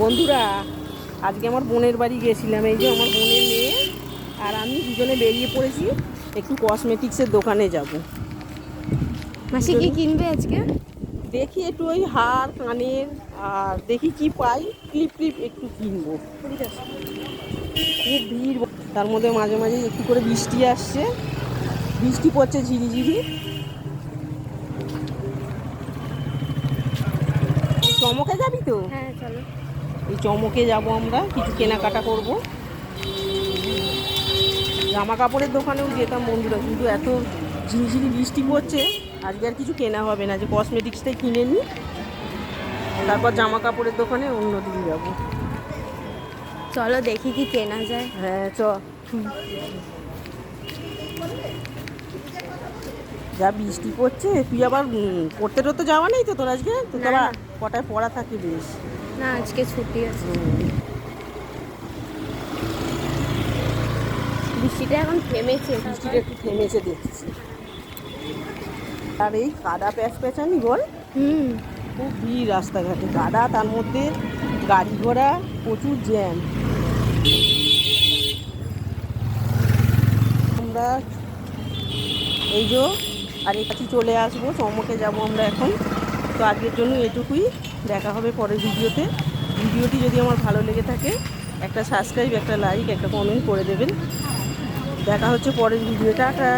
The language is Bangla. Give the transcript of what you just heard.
বন্ধুরা, আজকে আমার বোনের বাড়ি গেছিলাম। এই যে আমার বোনের মেয়ে আর আমি দুজনে বেরিয়ে পড়েছি, একটু কসমেটিক্সের দোকানে যাব। মাসি কি কিনবে আজকে? দেখি একটু ওই হার কানের আর দেখি কি পাই, ক্লিপ ক্লিপ একটু কিনবো। খুব ভিড়, তার মধ্যে মাঝে মাঝে একটু করে বৃষ্টি আসছে, বৃষ্টি পড়ছে ঝিরিঝিরি। চমকে যাবি তো? হ্যাঁ চলো। এই চমকে যাব, আমরা কিছু কেনাকাটা করব। জামা কাপড়ের দোকানেও যেতাম বন্ধুরা, কিন্তু এত ঝিরিঝিরি বৃষ্টি পড়ছে, আজকে আর কিছু কেনা হবে না, যে কসমেটিক্সটাই কিনে নিই, তারপর জামা কাপড়ের দোকানে অন্য দিন যাবো। চলো দেখি কি কেনা যায়। হ্যাঁ চ। যা বৃষ্টি পড়ছে, তুই আবার পড়তে টরতে যাওয়া নেই তো তোর আজকে? তো না, আবার না। কটায় পড়া থাকে বেশ? না, আজকে ছুটি আছে। বৃষ্টিটা এখন থেমেছে। বৃষ্টিটা একটু থেমেছে দেখছি। আর এই কাদা প্যাচ প্যাচানি বল, খুব ভিড় রাস্তাঘাটে, কাদা, তার মধ্যে গাড়ি ঘোড়া, প্রচুর জ্যাম। আমরা এই যে আর কাছে চলে আসবো, চমকে যাব আমরা এখন। তো আজকের জন্য এটুকুই, দেখা হবে পরের ভিডিওতে। ভিডিওটি যদি আমার ভালো লেগে থাকে, একটা সাবস্ক্রাইব, একটা লাইক, একটা কমেন্ট করে দেবেন। দেখা হচ্ছে পরের ভিডিওটা। টাটা।